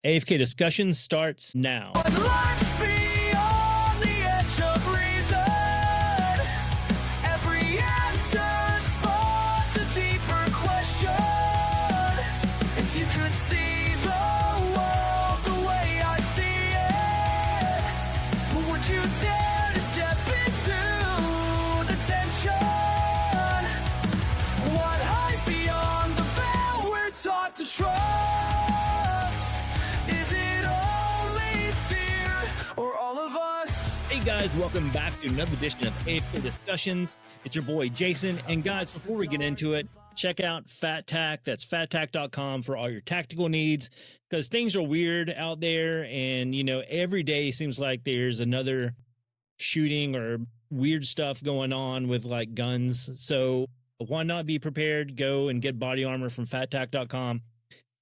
AFK discussion starts now. Hey guys, welcome back to another edition of AFK Discussions. It's your boy Jason, and guys, before we get into it, check out Fat Tack. That's fattack.com for all your tactical needs, because things are weird out there, and every day seems like there's another shooting or weird stuff going on with like guns. So why not be prepared? Go and get body armor from fattack.com.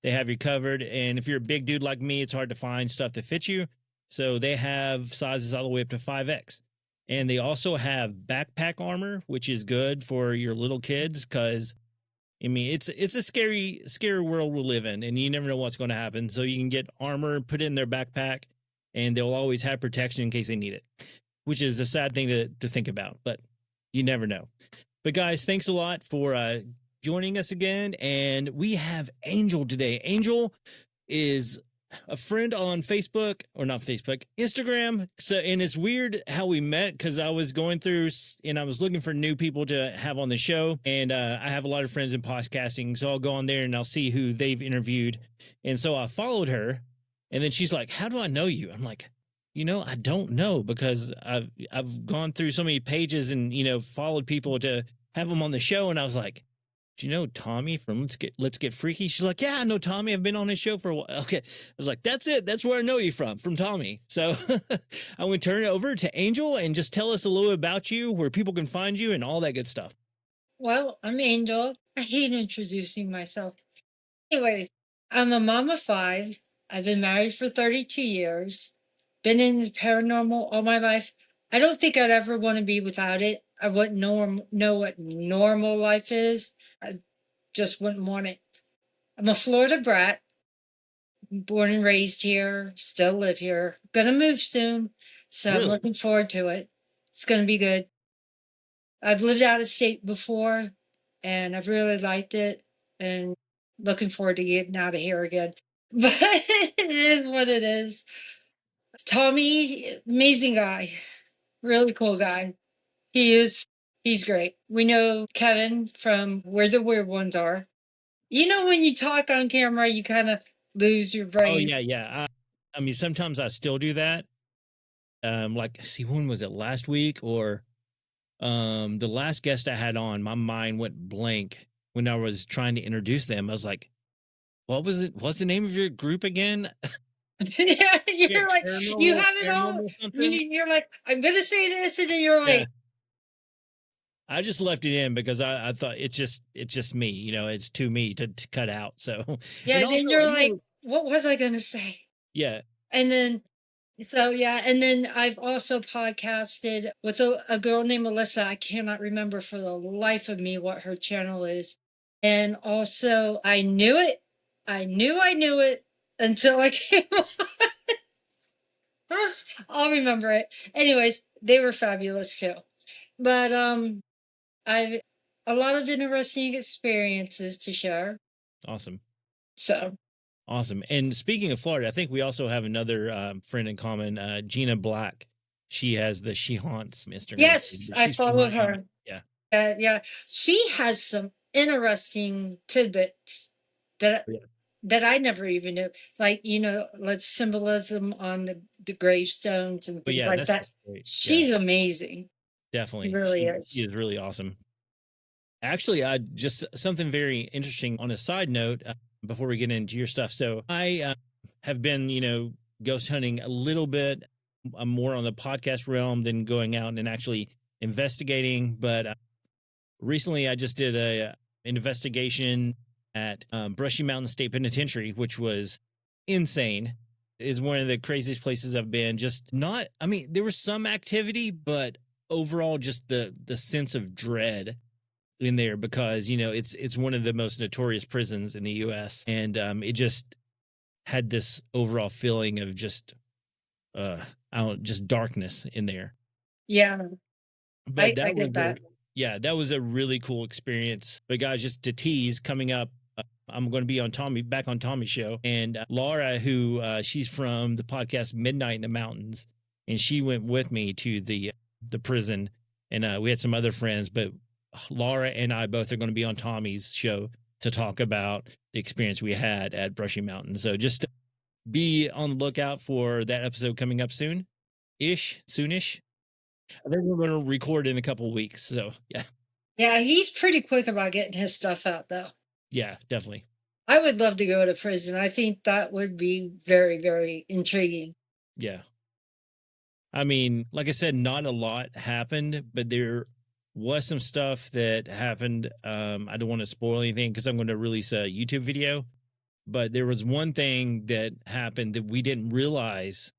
They have you covered, and if you're a big dude like me, it's hard to find stuff that fits you. So they have sizes all the way up to 5X. And they also have backpack armor, which is good for your little kids because, it's a scary world we live in, and you never know what's going to happen. So you can get armor, put it in their backpack, and they'll always have protection in case they need it, which is a sad thing to think about, but you never know. But guys, thanks a lot for joining us again. And we have Angel today. Angel is a friend on Facebook, or not Facebook, Instagram. So, and it's weird how we met, because I was going through and I was looking for new people to have on the show. And I have a lot of friends in podcasting, so I'll go on there and I'll see who they've interviewed. And so I followed her, and then she's like, "How do I know you?" I'm like, I don't know, because I've gone through so many pages and, followed people to have them on the show. And I was like, "Do you know Tommy from Let's Get Freaky?" She's like, "Yeah, I know Tommy. I've been on his show for a while." Okay. I was like, "That's it. That's where I know you from Tommy." So I'm going to turn it over to Angel and just tell us a little bit about you, where people can find you and all that good stuff. Well, I'm Angel. I hate introducing myself. Anyways, I'm a mom of 5. I've been married for 32 years. Been in the paranormal all my life. I don't think I'd ever want to be without it. I wouldn't know what normal life is. I just wouldn't want it. I'm a Florida brat. Born and raised here. Still live here. Gonna move soon. So Really? I'm looking forward to it. It's gonna be good. I've lived out of state before, and I've really liked it, and looking forward to getting out of here again. But it is what it is. Tommy, amazing guy, really cool guy. He's great. We know Kevin from Where the Weird Ones Are. When you talk on camera, you kind of lose your brain. Oh, yeah. Sometimes I still do that. When was it, last week or the last guest I had on? My mind went blank when I was trying to introduce them. I was like, what was it? What's the name of your group again? Yeah, you're like, you have it all. You're like, I'm gonna say this, and then you're like, yeah. I just left it in because I thought it's just me, it's too me to cut out. So yeah, and then you're like, what was I gonna say? Yeah. And then and then I've also podcasted with a girl named Melissa. I cannot remember for the life of me what her channel is. And also, I knew it until I came on. I'll remember it. Anyways, they were fabulous too. But I've a lot of interesting experiences to share. Awesome. So awesome. And speaking of Florida, I think we also have another friend in common, Gina Black. She has the She Haunts Instagram. Yes, I follow her. Yeah. Yeah. She has some interesting tidbits that I never even knew. Like, like symbolism on the gravestones and things like that. She's amazing. Definitely. She really is. She is really awesome. Actually, just something very interesting on a side note before we get into your stuff. So I have been, ghost hunting a little bit. I'm more on the podcast realm than going out and actually investigating. But recently I just did a investigation at Brushy Mountain State Penitentiary, which was insane. It is one of the craziest places I've been. There was some activity, but overall just the sense of dread in there, because it's one of the most notorious prisons in the US, and had this overall feeling of just I don't just darkness in there. Yeah, But I that was get that. yeah, that was a really cool experience. But guys, just to tease, coming up, I'm going to be on back on Tommy's show, and Laura, who she's from the podcast Midnight in the Mountains, and she went with me to the prison, and we had some other friends, but Laura and I both are going to be on Tommy's show to talk about the experience we had at Brushy Mountain. So just be on the lookout for that episode coming up soonish. I think we're going to record in a couple of weeks. So yeah, Yeah, he's pretty quick about getting his stuff out, though. yeah, definitely. I would love to go to prison. I think that would be very, very intriguing. Yeah. I mean, like I said, not a lot happened, but there was some stuff that happened. I don't want to spoil anything because I'm going to release a YouTube video, but there was one thing that happened that we didn't realize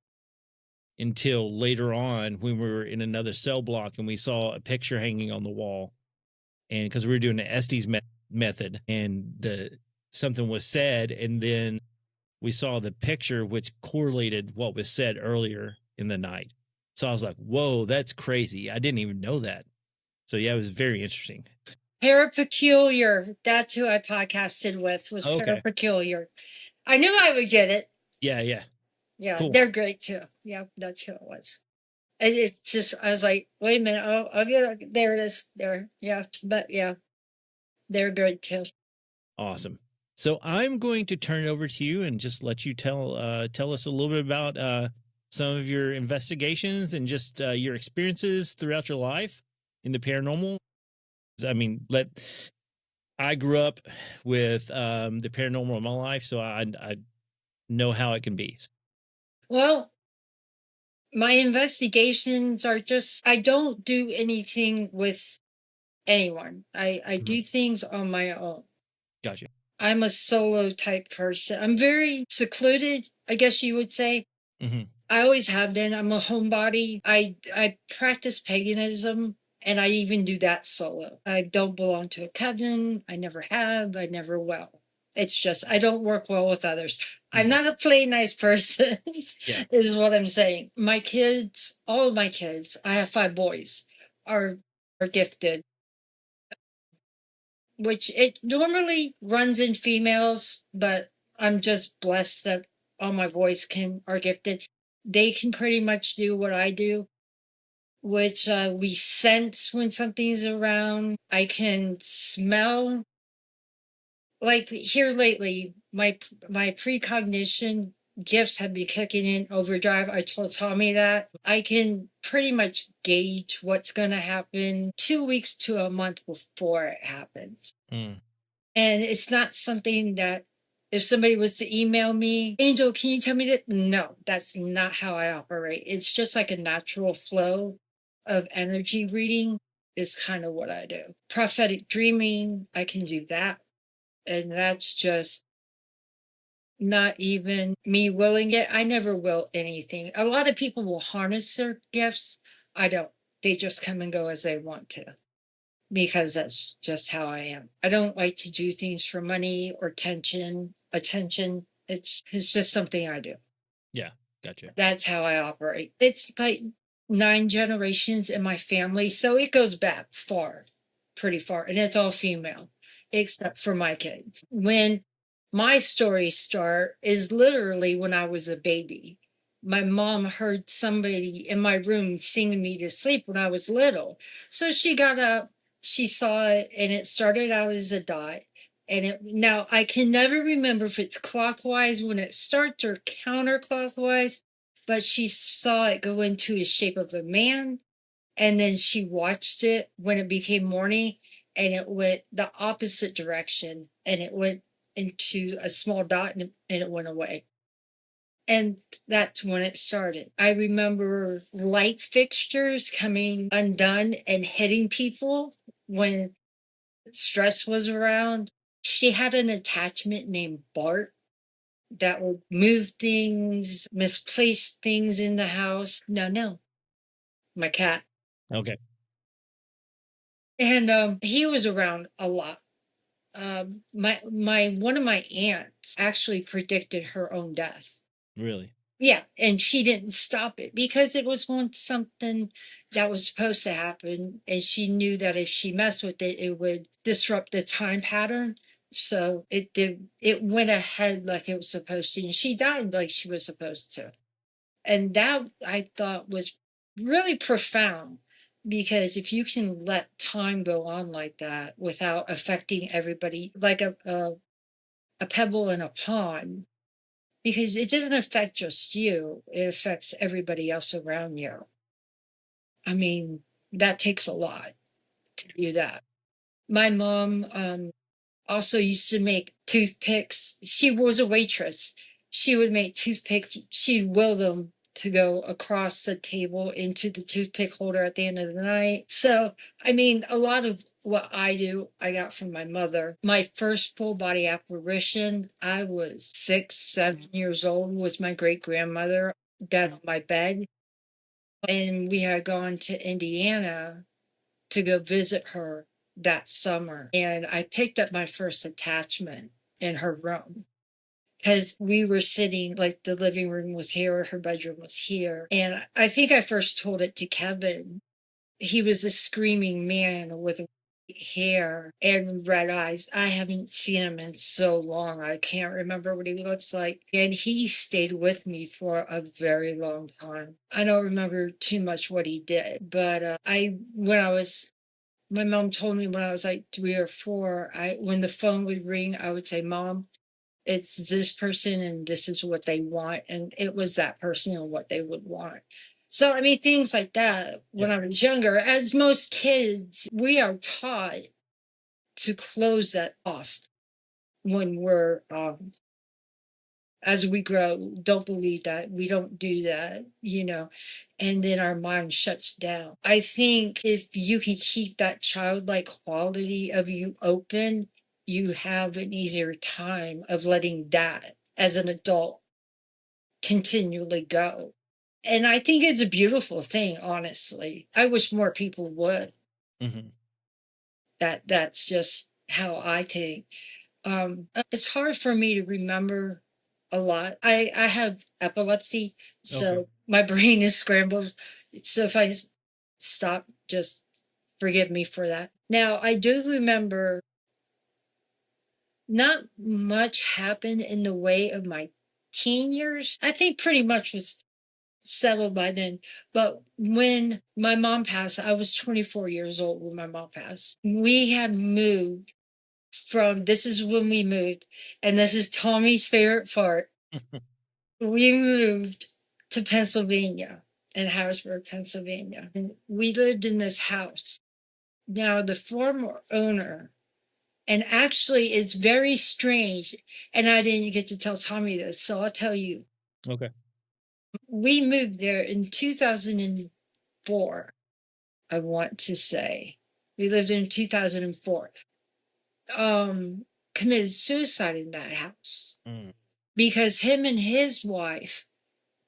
until later on when we were in another cell block and we saw a picture hanging on the wall. And because we were doing the Estes method, and something was said, and then we saw the picture which correlated what was said earlier in the night. So I was like, whoa, that's crazy. I didn't even know that. So yeah, it was very interesting. Parapeculiar. That's who I podcasted with, was Okay. Parapeculiar. I knew I would get it. Yeah, yeah. Yeah, Cool. they're great too. Yeah, that's who it was. It's just, I was like, wait a minute, I'll get it. There it is. There. Yeah, but yeah, they're great too. Awesome. So I'm going to turn it over to you and just let you tell us a little bit about some of your investigations and just your experiences throughout your life in the paranormal. I mean, I grew up with the paranormal in my life, so I know how it can be. Well, my investigations are just, I don't do anything with anyone. I do things on my own. Gotcha. I'm a solo type person. I'm very secluded, I guess you would say. Mm-hmm. I always have been. I'm a homebody. I practice paganism, and I even do that solo. I don't belong to a coven. I never have. I never will. It's just I don't work well with others. I'm not a play nice person. Yeah. Is what I'm saying. My kids, all of my kids, I have 5 boys, are gifted, which it normally runs in females, but I'm just blessed that all my boys are gifted. They can pretty much do what I do, which we sense when something's around. I can smell. Like here lately, my precognition gifts have been kicking in overdrive. I told Tommy that I can pretty much gauge what's going to happen 2 weeks to a month before it happens. Mm. And it's not something that if somebody was to email me, Angel, can you tell me that? No, that's not how I operate. It's just like a natural flow of energy reading is kind of what I do. Prophetic dreaming, I can do that. And that's just not even me willing it. I never will anything. A lot of people will harness their gifts. I don't. They just come and go as they want to, because that's just how I am. I don't like to do things for money or attention. It's just something I do. Yeah. Gotcha. That's how I operate. It's like 9 generations in my family, so it goes back far, pretty far, and it's all female, except for my kids. When my stories start is literally when I was a baby. My mom heard somebody in my room singing me to sleep when I was little. So she got up, she saw it, and it started out as a dot. And now I can never remember if it's clockwise when it starts or counterclockwise, but she saw it go into a shape of a man. And then she watched it when it became morning, and it went the opposite direction, and it went into a small dot, and it went away. And that's when it started. I remember light fixtures coming undone and hitting people when stress was around. She had an attachment named Bart that would move things, misplace things in the house. No, my cat. Okay. And he was around a lot. my one of my aunts actually predicted her own death. Really? Yeah, and she didn't stop it because it was once something that was supposed to happen, and she knew that if she messed with it, it would disrupt the time pattern. So it did. It went ahead like it was supposed to, and she died like she was supposed to. And that I thought was really profound because if you can let time go on like that without affecting everybody, like a pebble in a pond, because it doesn't affect just you, it affects everybody else around you. I mean, that takes a lot to do that. My mom also used to make toothpicks. She was a waitress. She would make toothpicks. She'd will them to go across the table into the toothpick holder at the end of the night. So, I mean, a lot of what I do, I got from my mother. My first full body apparition, I was 6, 7 years old, was my great grandmother dead on my bed. And we had gone to Indiana to go visit her that summer. And I picked up my first attachment in her room because we were sitting, like the living room was here, her bedroom was here. And I think I first told it to Kevin. He was a screaming man with hair and red eyes. I haven't seen him in so long. I can't remember what he looks like. And he stayed with me for a very long time. I don't remember too much what he did, but when I was my mom told me when I was like 3 or 4, when the phone would ring, I would say, Mom, it's this person and this is what they want. And it was that person and what they would want. So, I mean, things like that when I was younger, as most kids, we are taught to close that off when we're as we grow, don't believe that, we don't do that, and then our mind shuts down. I think if you can keep that childlike quality of you open, you have an easier time of letting that as an adult continually go. And I think it's a beautiful thing, honestly. I wish more people would. Mm-hmm. That's just how I think. It's hard for me to remember a lot. I have epilepsy, so Okay. my brain is scrambled. So if I stop, just forgive me for that. Now, I do remember not much happened in the way of my teen years. I think pretty much was settled by then. But when my mom passed, I was 24 years old when my mom passed. We had moved this is when we moved, and this is Tommy's favorite part. We moved to Pennsylvania, in Harrisburg, Pennsylvania. And we lived in this house. Now, the former owner, and actually, it's very strange, and I didn't get to tell Tommy this, so I'll tell you. Okay. We moved there in 2004, I want to say. We lived in 2004. Committed suicide in that house. Mm. Because him and his wife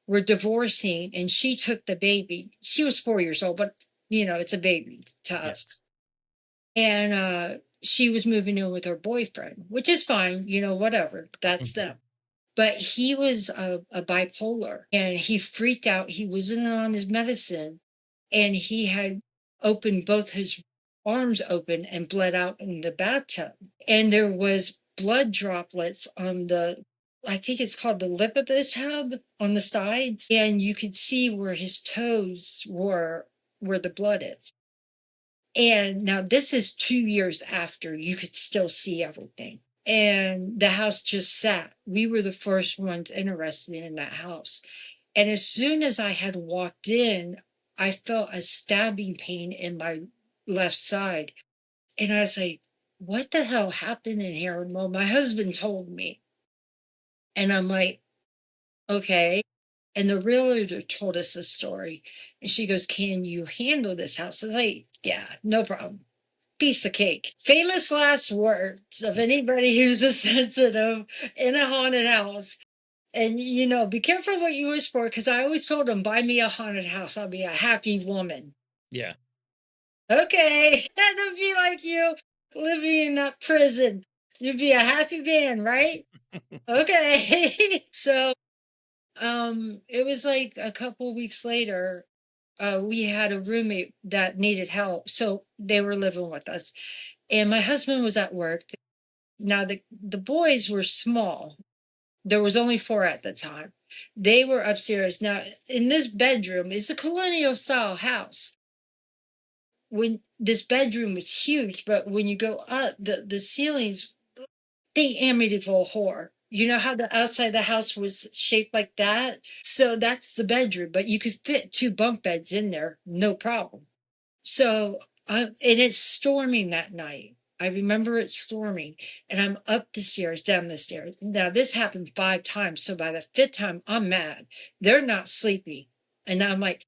were divorcing and she took the baby. She was 4 years old, but it's a baby to us. And she was moving in with her boyfriend, which is fine, whatever. That's them. But he was a bipolar and he freaked out. He wasn't on his medicine and he had opened both his arms open and bled out in the bathtub. And there was blood droplets on I think it's called the lip of the tub on the sides. And you could see where his toes were, where the blood is. And now this is 2 years after you could still see everything. And the house just sat. We were the first ones interested in that house. And as soon as I had walked in, I felt a stabbing pain in my left side. And I was like, what the hell happened in here? Well, my husband told me. And I'm like, okay. And the realtor told us the story. And she goes, can you handle this house? I was like, yeah, no problem. Piece of cake. Famous last words of anybody who's a sensitive in a haunted house. And, be careful what you wish for, because I always told them, buy me a haunted house. I'll be a happy woman. Yeah. Okay. That would be like you living in that prison. You'd be a happy man, right? Okay. So it was like a couple weeks later, we had a roommate that needed help. So they were living with us. And my husband was at work. Now the boys were small. There was only four at the time. They were upstairs. Now in this bedroom, it's a colonial style house. When this bedroom was huge, but when you go up, the ceilings, the Amityville horror. You know how the outside of the house was shaped like that? So that's the bedroom, but you could fit two bunk beds in there, no problem. So, and it's storming that night. I remember it storming, and I'm up the stairs, down the stairs. Now, this happened 5 times. So by the fifth time, I'm mad. They're not sleepy. And I'm like,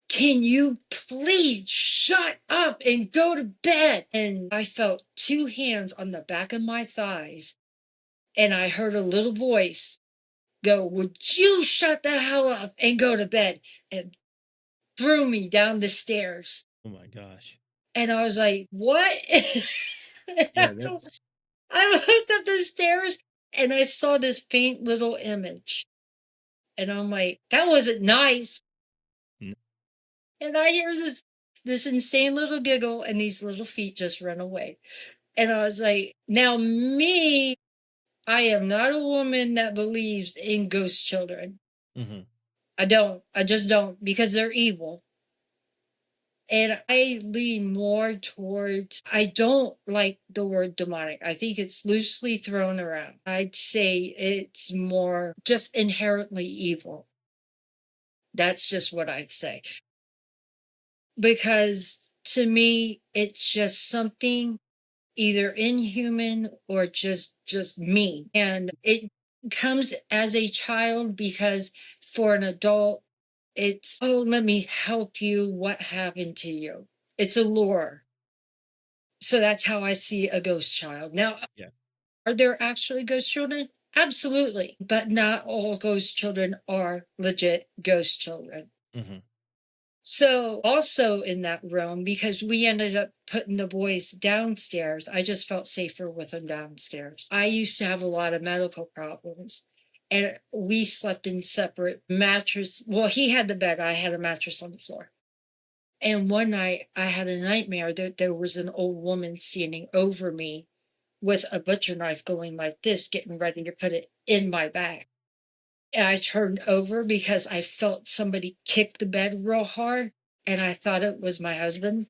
can you please shut up and go to bed? And I felt two hands on the back of my thighs, and I heard a little voice go, would you shut the hell up and go to bed? And threw me down the stairs. Oh my gosh. And I was like, what? Yeah, that's I looked up the stairs and I saw this faint little image. And I'm like, that wasn't nice. n- And I hear this insane little giggle and these little feet just run away. And I was like, now me, I am not a woman that believes in ghost children. mhm. I don't. I just don't because they're evil. And I lean more towards, I don't like the word demonic. I think it's loosely thrown around. I'd say it's more just inherently evil. That's just what I'd say. Because to me, it's just something either inhuman or just mean. And it comes as a child because for an adult, it's, oh, let me help you. What happened to you? It's a lure. So that's how I see a ghost child. Now, Yeah. are there actually ghost children? Absolutely. But not all ghost children are legit ghost children. Mhm. So, also in that realm, because we ended up putting the boys downstairs, I just felt safer with them downstairs. I used to have a lot of medical problems, and we slept in separate mattress. Well, he had the bed, I had a mattress on the floor. And one night I had a nightmare that there was an old woman standing over me with a butcher knife going like this, getting ready to put it in my back. And I turned over because I felt somebody kick the bed real hard. And I thought it was my husband,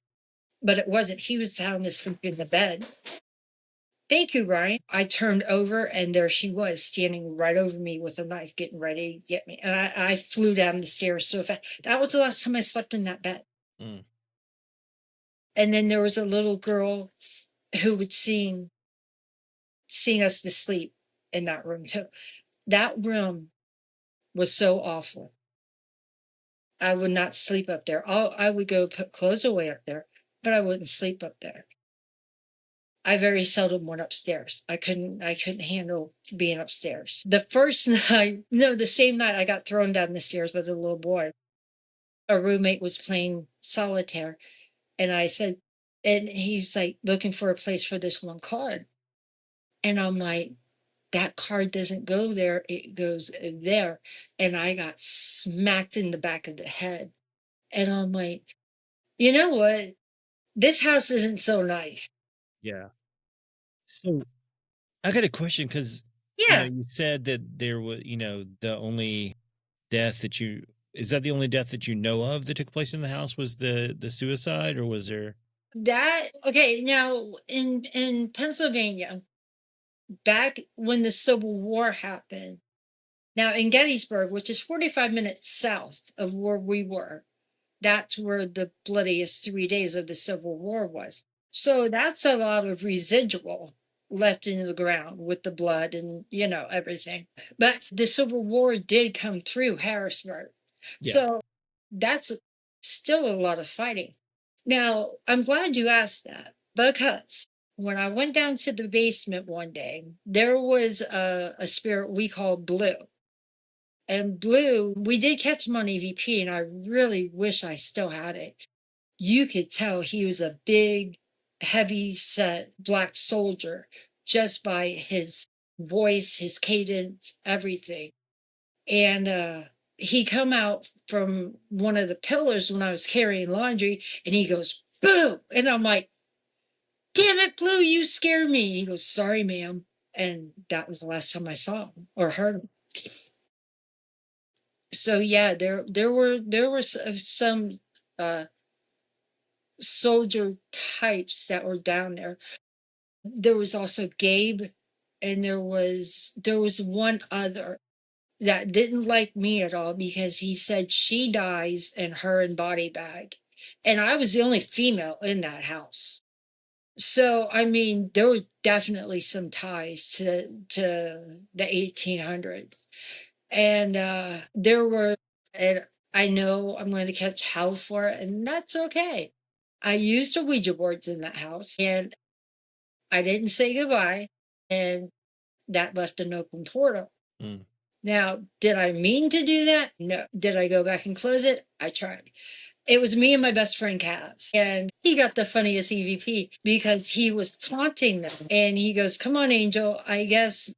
but it wasn't. He was sound asleep in the bed. Thank you, Ryan. I turned over and there she was standing right over me with a knife, getting ready to get me. And I flew down the stairs so fast. That was the last time I slept in that bed. Mm. And then there was a little girl who would sing us to sleep in that room too. That room was so awful. I would not sleep up there. I would go put clothes away up there, but I wouldn't sleep up there. I very seldom went upstairs. I couldn't handle being upstairs. The first night, no, the same night I got thrown down the stairs by the little boy. A roommate was playing solitaire, and I said, and he's like looking for a place for this one card. And I'm like, that card doesn't go there, it goes there. And I got smacked in the back of the head. And I'm like, you know what? This house isn't so nice. Yeah. So I got a question because Yeah, you said that there was, the only death that you is that the only death that you know of that took place in the house was the suicide, or was there? that okay. Now in Pennsylvania, back when the Civil War happened, now in Gettysburg, which is 45 minutes south of where we were, that's where the bloodiest 3 days of the Civil War was. So that's a lot of residual left in the ground with the blood and everything. But the Civil War did come through Harrisburg. Yeah. So that's still a lot of fighting. Now, I'm glad you asked that because when I went down to the basement one day, there was a spirit we called Blue. And Blue, we did catch him on EVP, and I really wish I still had it. You could tell he was a big, heavy set black soldier, just by his voice, his cadence, everything. And he come out from one of the pillars when I was carrying laundry, and he goes, "Boo!" And I'm like, "Damn it, Blue, you scared me." He goes, "Sorry, ma'am." And that was the last time I saw him or heard him. So yeah, there were some uh, soldier types that were down there. There was also Gabe, and there was one other that didn't like me at all because he said she dies and her in body bag, and I was the only female in that house. So I mean, there was definitely some ties to the 1800s, and there were, and I know I'm going to catch hell for it, and that's okay. I used a Ouija boards in that house, and I didn't say goodbye, and that left an open portal. Mm. Now, did I mean to do that? No. Did I go back and close it? I tried. It was me and my best friend Kaz. And he got the funniest EVP because he was taunting them. And he goes, "Come on, Angel. I guess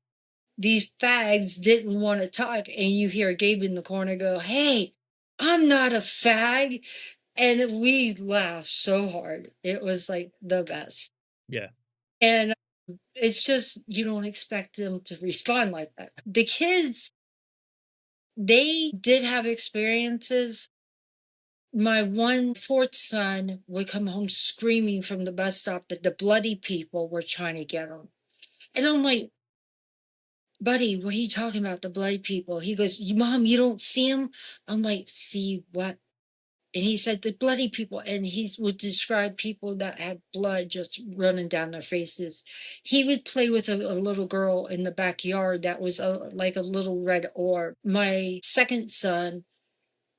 these fags didn't want to talk." And you hear Gabe in the corner go, "Hey, I'm not a fag." And we laughed so hard. It was like the best. Yeah. And it's just, you don't expect them to respond like that. The kids, they did have experiences. My one fourth son would come home screaming from the bus stop that the bloody people were trying to get him. And I'm like, "Buddy, what are you talking about, the bloody people?" He goes, "Mom, you don't see them?" I'm like, "See what?" And he said, "The bloody people." And he would describe people that had blood just running down their faces. He would play with a little girl in the backyard that was like a little red orb. My second son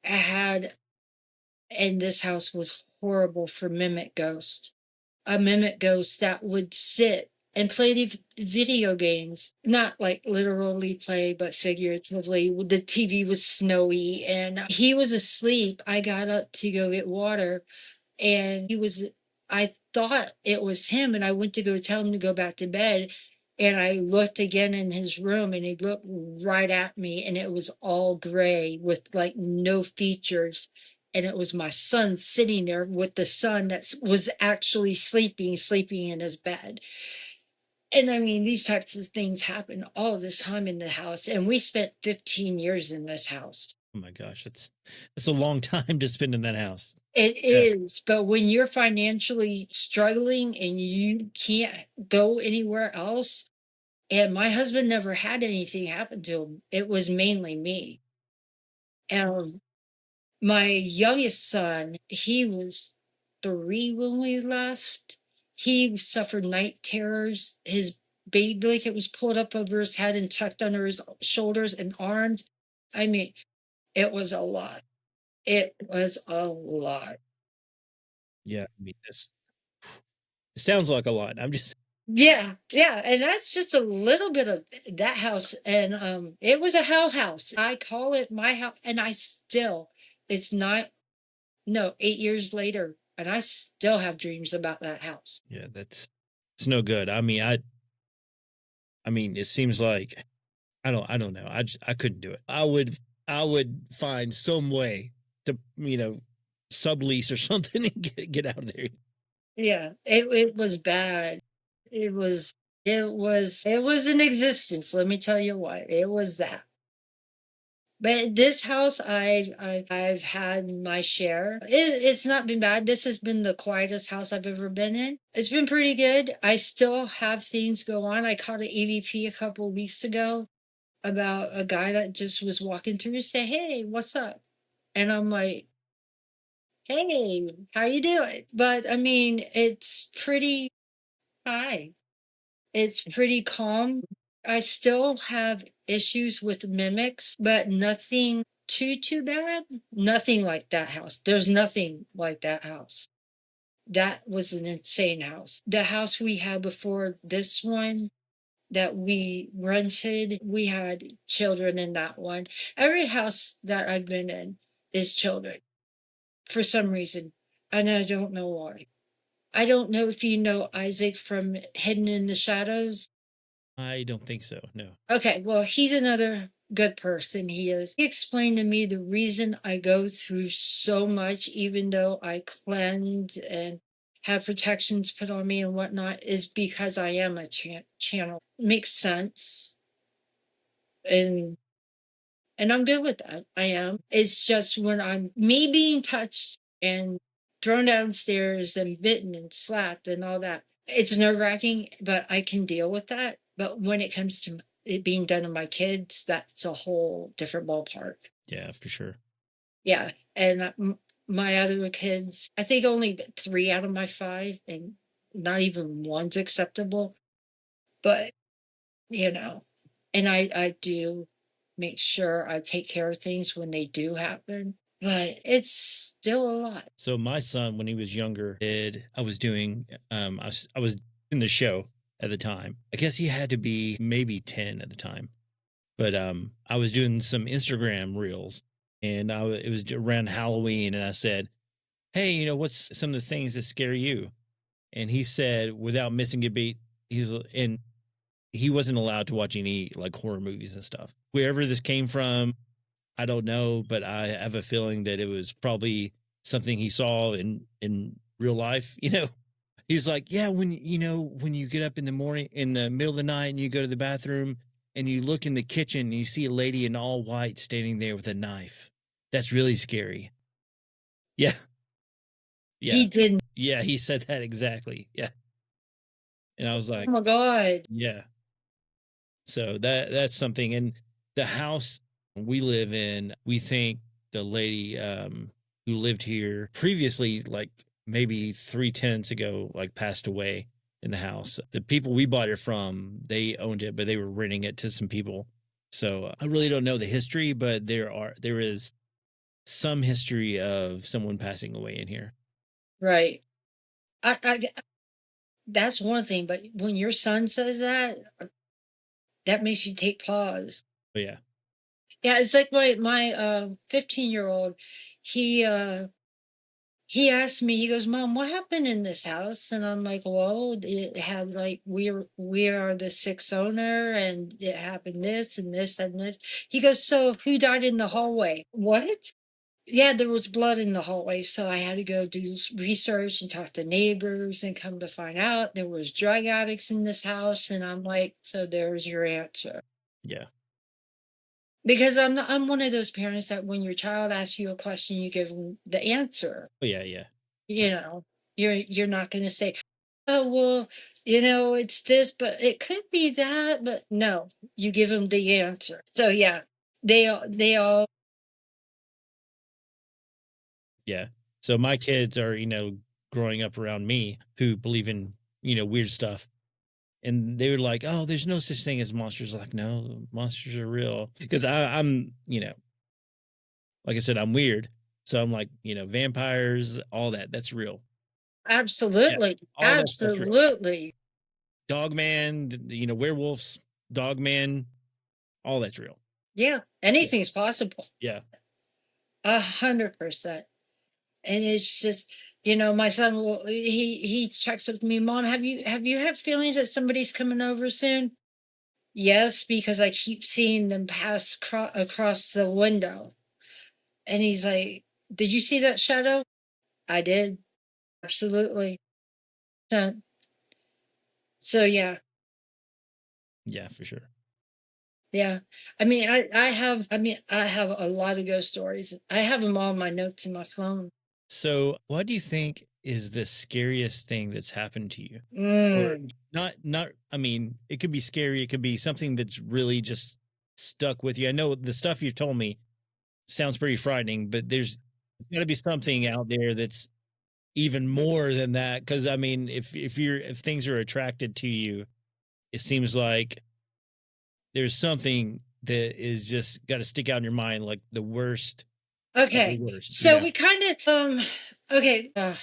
had, and this house was horrible for mimic ghost, a mimic ghost that would sit and play the video games, not like literally play, but figuratively. The TV was snowy and he was asleep. I got up to go get water, and I thought it was him, and I went to go tell him to go back to bed, and I looked again in his room, and he looked right at me, and it was all gray with like no features, and it was my son sitting there with the son that was actually sleeping in his bed. And I mean, these types of things happen all this time in the house, and we spent 15 years in this house. Oh my gosh, it's a long time to spend in that house. It Yeah. is, but when you're financially struggling and you can't go anywhere else, and my husband never had anything happen to him, it was mainly me. And my youngest son, he was 3 when we left. He suffered night terrors. His baby blanket was pulled up over his head and tucked under his shoulders and arms. I mean, it was a lot. It was a lot. Yeah. I mean, this it sounds like a lot. I'm just Yeah, yeah, and that's just a little bit of that house, and it was a hell house. I call it my house, and I still, it's not, no, 8 years later, and I still have dreams about that house. yeah, it's no good. I mean, it seems like I don't know. I couldn't do it. I would find some way to, sublease or something and get out of there. Yeah, it was bad. It was it was in existence. Let me tell you what, it was that. But this house, I've had my share. It's not been bad. This has been the quietest house I've ever been in. It's been pretty good. I still have things go on. I caught an EVP a couple of weeks ago about a guy that just was walking through and say, "Hey, what's up?" And I'm like, "Hey, how you doing?" But I mean, it's pretty high. It's pretty calm. I still have issues with mimics, but nothing too bad. Nothing like that house. There's nothing like that house. That was an insane house. The house we had before this one that we rented, we had children in that one. Every house that I've been in is children for some reason. And I don't know why. I don't know if you know Isaac from Hidden in the Shadows. I don't think so. No. Okay, well, he's another good person. He is. He explained to me the reason I go through so much, even though I cleanse and have protections put on me and whatnot, is because I am a channel. Makes sense. And I'm good with that. I am. It's just when I'm me being touched and thrown downstairs and bitten and slapped and all that, it's nerve wracking, but I can deal with that. But when it comes to it being done to my kids, that's a whole different ballpark. Yeah, for sure. Yeah. And my other kids, I think only 3 out of my 5, and not even one's acceptable. But you know, and I do make sure I take care of things when they do happen, but it's still a lot. So my son, when he was younger, I was doing, I was in the show at the time. I guess he had to be maybe 10 at the time, but I was doing some Instagram reels, and it was around Halloween, and I said, "Hey, what's some of the things that scare you?" And he said, without missing a beat, and he wasn't allowed to watch any like horror movies and stuff. Wherever this came from, I don't know, but I have a feeling that it was probably something he saw in real life. He's like, yeah, when you get up in the morning, in the middle of the night, and you go to the bathroom, and you look in the kitchen, and you see a lady in all white standing there with a knife. That's really scary. Yeah, yeah, He didn't. yeah. He said that exactly. Yeah, and I was Oh like, my God. yeah. So that's something. And the house we live in, we think the lady who lived here previously, like maybe 3 tenants ago, like passed away in the house. The people we bought it from, they owned it, but they were renting it to some people. So I really don't know the history, but there is some history of someone passing away in here. Right. I that's one thing, but when your son says that, that makes you take pause. But yeah, Yeah, it's like my 15-year-old, he he asked me, he goes, Mom, what happened in this house? And I'm like, well, it had like we are the sixth owner, and it happened this and this and this. He goes, so who died in the hallway? What? Yeah, there was blood in the hallway, so I had to go do research and talk to neighbors, and come to find out there was drug addicts in this house. And I'm like, so there's your answer. yeah, Because I'm one of those parents that when your child asks you a question, you give them the answer. oh yeah, yeah, for You sure. know, you're not going to say, oh well, it's this, but it could be that. But no, you give them the answer. So yeah, they all Yeah. So my kids are, growing up around me who believe in, weird stuff. And they were like, "Oh, there's no such thing as monsters." Like, no, monsters are real. Because I'm, like I said, I'm weird. So I'm like, vampires, all that. That's real. Yeah. absolutely, All that stuff's real. absolutely, Dogman, werewolves, dogman, all that's real. yeah, Yeah. anything's possible, Yeah. 100%. And it's just, my son will he checks up with me, Mom, have you had feelings that somebody's coming over soon? Yes, because I keep seeing them pass across the window. And he's like, did you see that shadow? I did. Absolutely. So, so yeah, Yeah, for sure. yeah. I mean, I have a lot of ghost stories. I have them all in my notes in my phone. So what do you think is the scariest thing that's happened to you? Or Mm. not, I mean, it could be scary, it could be something that's really just stuck with you. I know the stuff you've told me sounds pretty frightening, but there's got to be something out there that's even more than that. Because I mean, if things are attracted to you, it seems like there's something that is just got to stick out in your mind, like the worst of the Okay. worst. So we kind of okay. All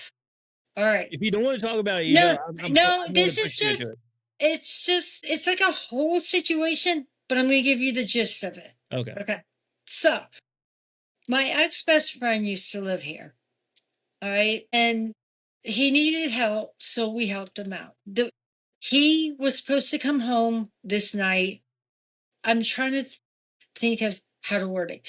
right. If you don't want to talk about it, No, I no, don't want to this put is you into just it. it's like a whole situation, but I'm going to give you the gist of it. Okay. Okay. So, my ex best friend used to live here. All right. And he needed help, so we helped him out. He was supposed to come home this night. I'm trying to think of how to word it.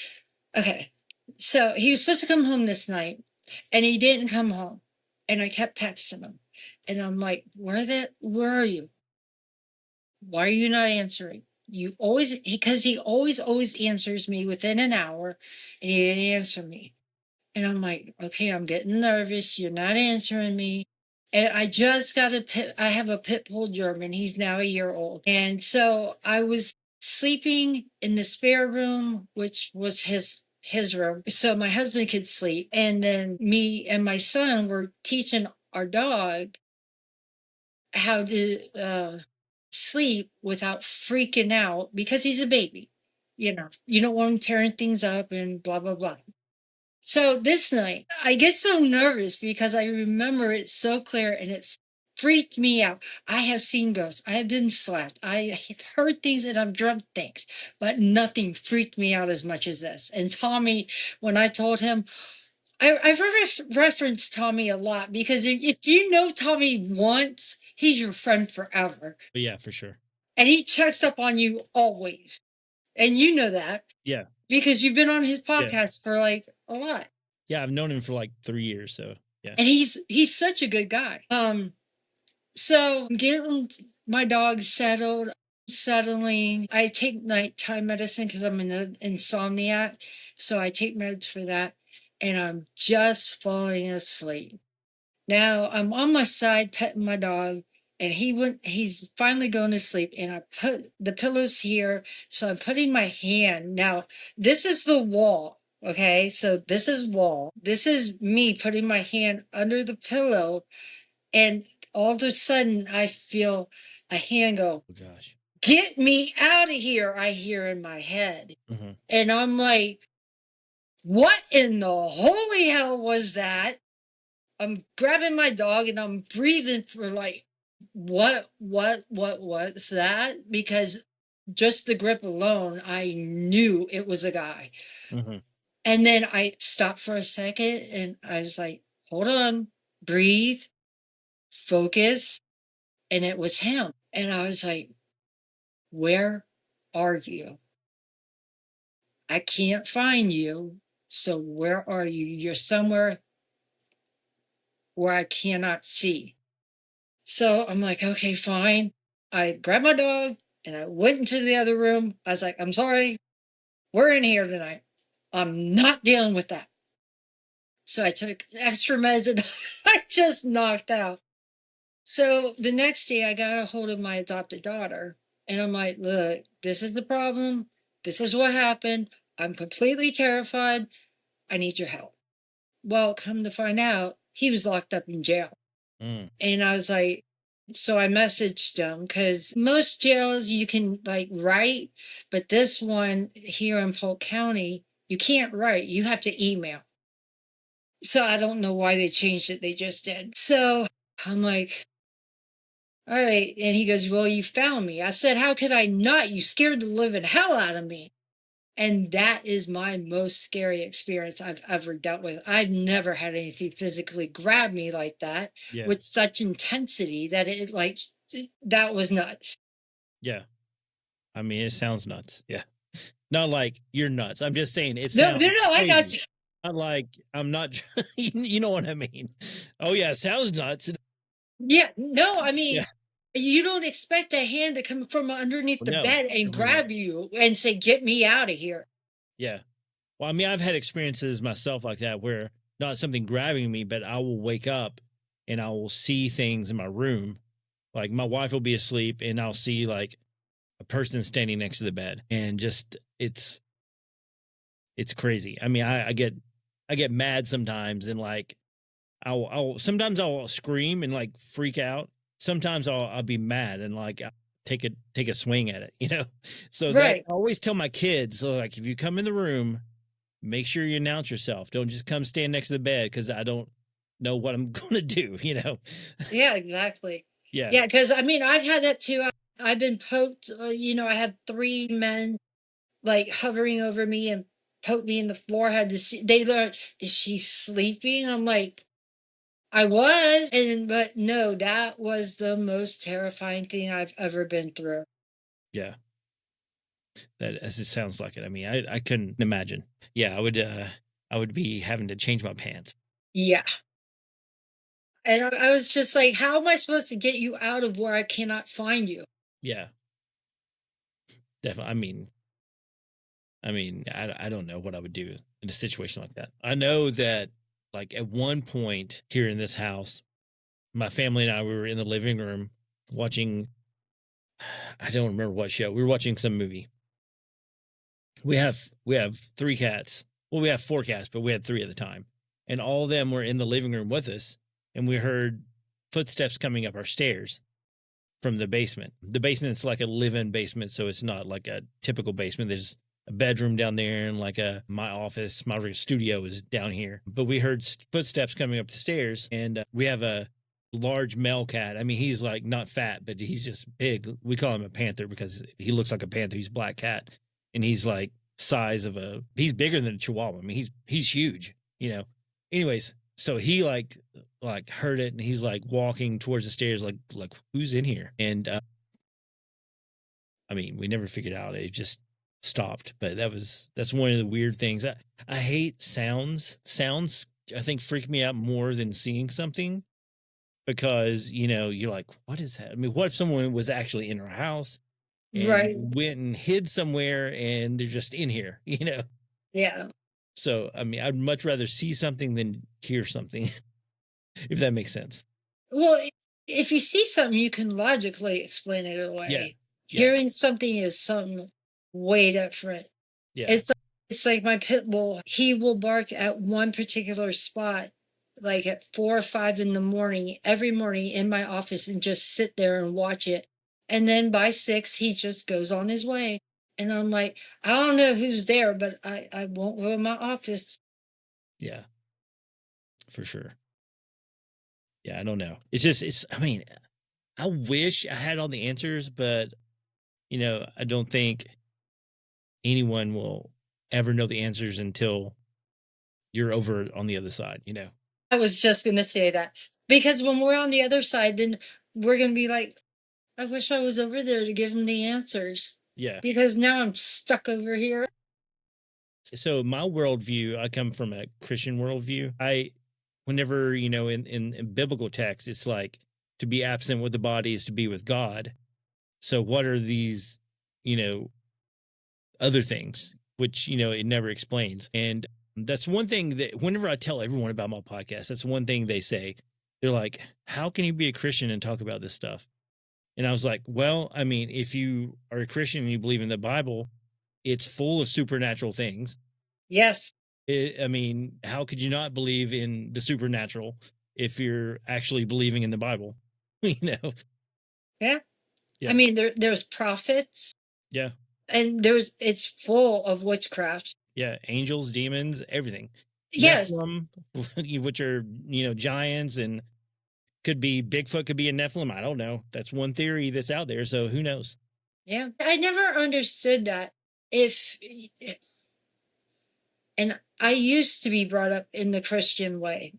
Okay. So he was supposed to come home this night and he didn't come home. And I kept texting him. And I'm like, where are you? Why are you not answering? You always, because he always answers me within an hour, and he didn't answer me. And I'm like, okay, I'm getting nervous. You're not answering me. And I just got I have a pit bull German. He's now a year old. And so I was sleeping in the spare room, which was his room. So my husband could sleep. And then me and my son were teaching our dog how to sleep without freaking out because he's a baby. You don't want him tearing things up and blah, blah, blah. So this night, I get so nervous because I remember it so clear and it's freaked me out. I have seen ghosts. I have been slapped. I have heard things and I've dreamt things, but nothing freaked me out as much as this. And Tommy, when I told him, I've referenced Tommy a lot because if you know Tommy once, he's your friend forever. But yeah, for sure. And he checks up on you always. And you know that. Yeah. Because you've been on his podcast for like a lot. Yeah, I've known him for like 3 years, so yeah. And he's such a good guy. So I'm getting my dog settled, settling. I take nighttime medicine because I'm an insomniac. So I take meds for that. And I'm just falling asleep. Now I'm on my side petting my dog, and he's finally going to sleep. And I put the pillows here. So I'm putting my hand. Now, this is the wall. Okay. So this is wall. This is me putting my hand under the pillow. And all of a sudden I feel a hand go, oh gosh, get me out of here. I hear in my head. Mhm. And I'm like, what in the holy hell was that? I'm grabbing my dog and I'm breathing for like, what's that? Because just the grip alone, I knew it was a guy. Mhm. And then I stopped for a second and I was like, hold on, breathe, focus. And it was him. And I was like, where are you? I can't find you. So where are you? You're somewhere where I cannot see. So I'm like, okay, fine. I grabbed my dog and I went into the other room. I was like, I'm sorry, we're in here tonight. I'm not dealing with that. So I took extra meds and I just knocked out. So the next day I got a hold of my adopted daughter and I'm like, look, this is the problem. This is what happened. I'm completely terrified. I need your help. Well, come to find out, he was locked up in jail. And I was like, so I messaged him because most jails you can like write, but this one here in Polk County, you can't write. You have to email. So I don't know why they changed it. They just did. So I'm like, all right. And he goes, well, you found me. I said, how could I not? You scared the living hell out of me. And that is my most scary experience I've ever dealt with. I've never had anything physically grab me like that with such intensity that it like, that was nuts. Yeah. I mean, it sounds nuts. Yeah. Not like you're nuts. I'm just saying it No, sounds I got crazy. you. Not like I'm not, you know what I mean? Oh yeah, it sounds nuts. Yeah, no, I mean, Yeah. you don't expect a hand to come from underneath the No, bed and definitely not. grab you and say, get me out of here. Yeah. Well, I mean, I've had experiences myself like that where not something grabbing me, but I will wake up and I will see things in my room. Like my wife will be asleep and I'll see like a person standing next to the bed and just it's crazy. I mean, I get mad sometimes and like I'll sometimes I'll scream and like freak out. Sometimes I'll be mad and like I'll take a swing at it, you know? So that Right. I always tell my kids, so like if you come in the room, make sure you announce yourself. Don't just come stand next to the bed because I don't know what I'm gonna do, you know? Yeah, exactly. Yeah. Yeah, because I mean, I've had that too. I've been poked. I had 3 men like hovering over me and poked me in the forehead to see. They learned, is she sleeping? I'm like, I was, but no, that was the most terrifying thing I've ever been through. Yeah. That as it sounds like it. I mean, I couldn't imagine. Yeah, I would be having to change my pants. Yeah. And I was just like, how am I supposed to get you out of where I cannot find you? Yeah, definitely. I don't know what I would do in a situation like that. I know that like at one point here in this house, my family and I we were in the living room watching I don't remember what show. We were watching some movie. We have three cats. Well, we have four cats, but we had three at the time. And all of them were in the living room with us, and we heard footsteps coming up our stairs from the basement. The basement's like a live-in basement, so it's not like a typical basement. There's a bedroom down there and like my office, my studio is down here. But we heard footsteps coming up the stairs, and we have a large male cat. I mean, he's like not fat, but he's just big. We call him a panther because he looks like a panther. He's a black cat, and he's like size of he's bigger than a chihuahua. I mean, he's huge, you know. Anyways, so he like heard it and he's like walking towards the stairs like who's in here? And I mean, we never figured out. It just stopped. But that's one of the weird things. I hate sounds. Sounds I think freak me out more than seeing something because, you know, you're like, what is that? I mean, what if someone was actually in our house Right. and went and hid somewhere and they're just in here, you know? Yeah. So, I mean, I'd much rather see something than hear something, if that makes sense. Well, if you see something, you can logically explain it Yeah. away. Yeah. Hearing something is something way different. Yeah. It's like my pit bull. He will bark at one particular spot, like at 4 or 5 in the morning, every morning in my office, and just sit there and watch it. And then by 6, he just goes on his way. And I'm like, I don't know who's there, but I won't go in my office. Yeah. For sure. Yeah, I don't know. It's I mean, I wish I had all the answers, but you know, I don't think anyone will ever know the answers until you're over on the other side, you know. I was just going to say that because when we're on the other side, then we're going to be like, I wish I was over there to give him the answers Yeah. because now I'm stuck over here. So my worldview, I come from a Christian worldview. Whenever, you know, in biblical text, it's like to be absent with the body is to be with God. So what are these, you know, other things, which, you know, it never explains. And that's one thing that whenever I tell everyone about my podcast, that's one thing they say. They're like, how can you be a Christian and talk about this stuff? And I was like, well, I mean, if you are a Christian and you believe in the Bible, it's full of supernatural things. Yes. I mean, how could you not believe in the supernatural if you're actually believing in the Bible? You know? Yeah. I Yeah. mean, there's prophets, Yeah. and it's full of witchcraft. Yeah. Angels, demons, everything. Yes. Nephilim, which are, you know, giants and could be Bigfoot, could be a Nephilim. I don't know. That's one theory that's out there. So who knows? Yeah. I never understood that. If and I used to be brought up in the Christian way.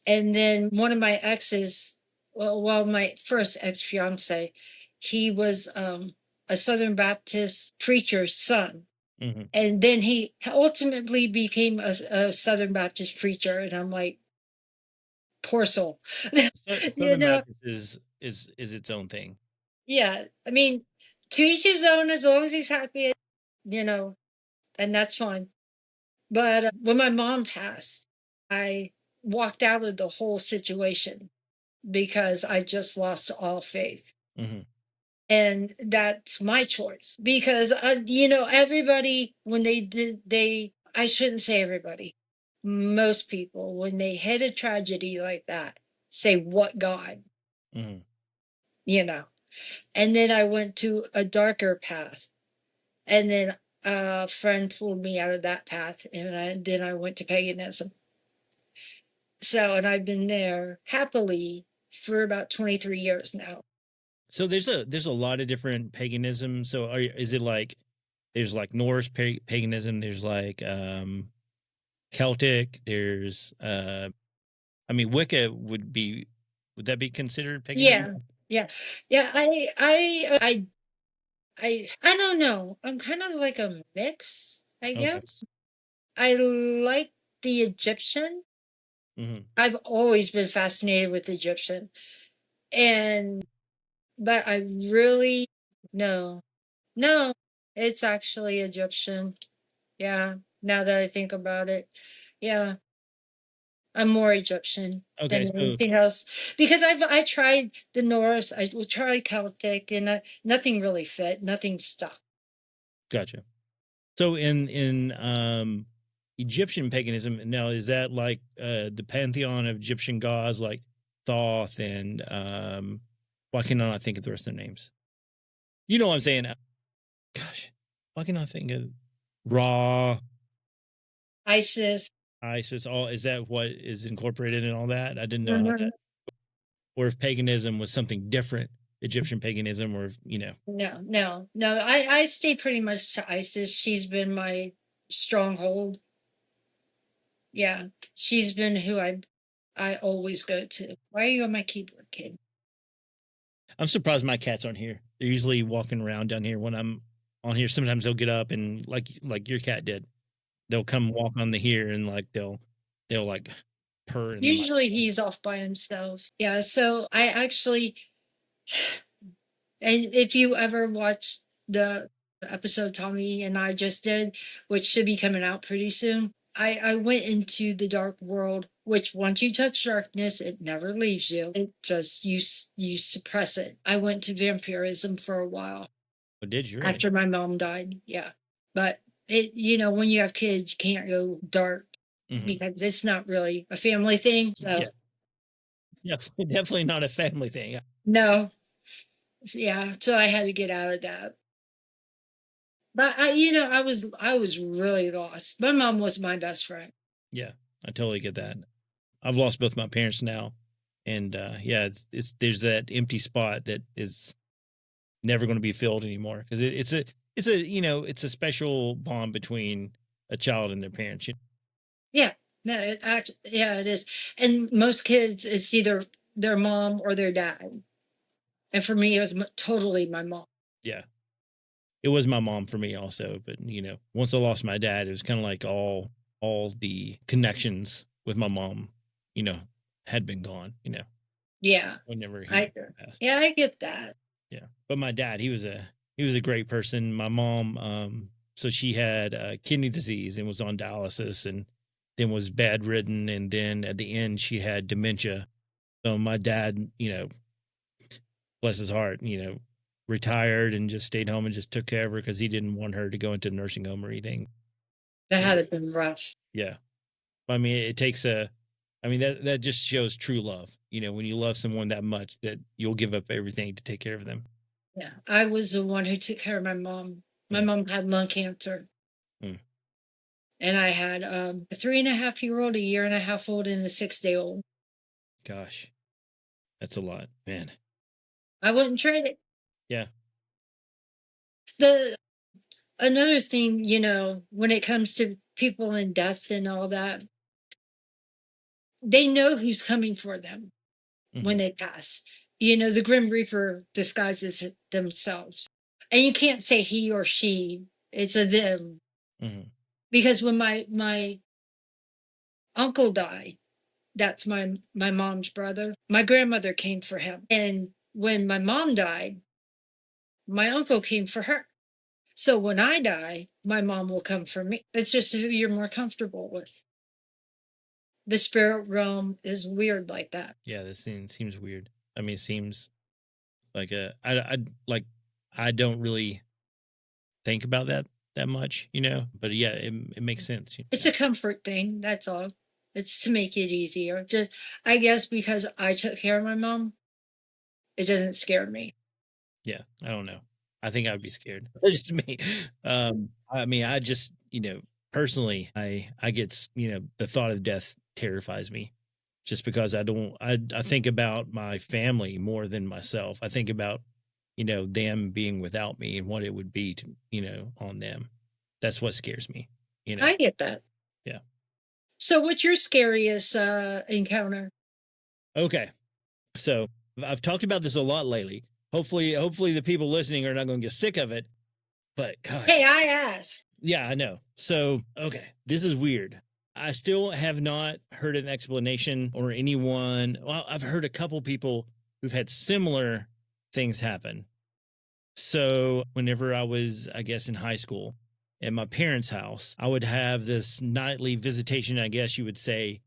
And then one of my exes, well, my first ex fiance, he was a Southern Baptist preacher's son. Mm-hmm. And then he ultimately became a Southern Baptist preacher. And I'm like, poor soul. you Southern know, Baptist is its own thing. yeah. I mean, to each his own as long as he's happy, you know, and that's fine. But when my mom passed, I walked out of the whole situation because I just lost all faith. Mm-hmm. And that's my choice because, everybody, when I shouldn't say everybody, most people, when they hit a tragedy like that, say, what God, Mm-hmm. you know? And then I went to a darker path. And then a friend pulled me out of that path. And then I went to paganism. So, and I've been there happily for about 23 years now. So there's a lot of different paganism. So is it like there's like Norse paganism, there's like Celtic, there's I mean, Wicca would that be considered paganism? Yeah, yeah, yeah. I don't know. I'm kind of like a mix, I Okay. guess. I like the Egyptian. Hmm. I've always been fascinated with Egyptian, and but I really no, no, it's actually Egyptian. Yeah, now that I think about it, yeah, I'm more Egyptian Okay, than so anything else because I tried the Norse, I will try Celtic, and nothing really fit, nothing stuck. gotcha. So in Egyptian paganism, now is that like the pantheon of Egyptian gods like Thoth and why can I not think of the rest of their names? You know what I'm saying? Gosh, why can I think of Ra, ISIS. Isis? All is that what is incorporated in all that? I didn't know how Mhm. that, or if paganism was something different, Egyptian paganism, or if, No, no, no. I stay pretty much to ISIS. She's been my stronghold. Yeah, she's been who I always go to. Why are you on my keyboard, kid? I'm surprised my cats aren't here. They're usually walking around down here when I'm on here. Sometimes they'll get up and like your cat did. They'll come walk on the here and like they'll like purr in the mic. Usually he's off by himself. Yeah, so I actually, and if you ever watched the episode Tommy and I just did, which should be coming out pretty soon, I went into the dark world, which once you touch darkness, it never leaves you. It just you suppress it. I went to vampirism for a while Oh, did you really? after my mom died. Yeah, but when you have kids, you can't go dark Hmm. because it's not really a family thing. So Yeah, yeah, definitely not a family thing. no, yeah, so I had to get out of that. But I was really lost. My mom was my best friend. Yeah, I totally get that. I've lost both my parents now, and yeah, it's there's that empty spot that is never going to be filled anymore because it's a special bond between a child and their parents. Yeah, no, yeah, it is. And most kids, it's either their mom or their dad. And for me, it was totally my mom. Yeah, it was my mom for me also, but once I lost my dad, it was kind of like all the connections with my mom, you know, had been gone. Yeah, Whenever he I passed. yeah, I get that. Yeah, but my dad, he was a great person. My mom, so she had kidney disease and was on dialysis, and then was bedridden, and then at the end she had dementia. So my dad, bless his heart, retired and just stayed home and just took care of her because he didn't want her to go into a nursing home or anything. That And had to been rough. yeah, I mean, it takes I mean, that just shows true love. When you love someone that much that you'll give up everything to take care of them. Yeah, I was the one who took care of my mom. My Yeah. mom had lung cancer, Mm. and I had a 3.5-year-old, a year and a half old, and a 6-day old. Gosh, that's a lot, man. I wouldn't trade it. Yeah. The Another thing, when it comes to people and death and all that, they know who's coming for them when Hmm. they pass. The Grim Reaper disguises themselves. And you can't say he or she, it's a them. Hmm. Because when my uncle died, that's my mom's brother, my grandmother came for him. And when my mom died, my uncle came for her. So when I die, my mom will come for me. It's just who you're more comfortable with. The spirit realm is weird like that. Yeah, this seems weird. I mean, it seems like I like I don't really think about that much, but yeah, it makes sense. It's a comfort thing, that's all. It's to make it easier. Just I guess because I took care of my mom, it doesn't scare me. Yeah, I don't know. I think I'd be scared. It's just me. I mean, I just, personally, I get, the thought of death terrifies me just because I think about my family more than myself. I think about, them being without me and what it would be to, on them. That's what scares me, I get that. Yeah. So what's your scariest encounter? Okay. So I've talked about this a lot lately. Hopefully the people listening are not going to get sick of it. But gosh, Hey, I asked. yeah, I know. So, okay, this is weird. I still have not heard an explanation or anyone. Well, I've heard a couple people who've had similar things happen. So, whenever I was, I guess, in high school at my parents' house, I would have this nightly visitation, I guess you would say,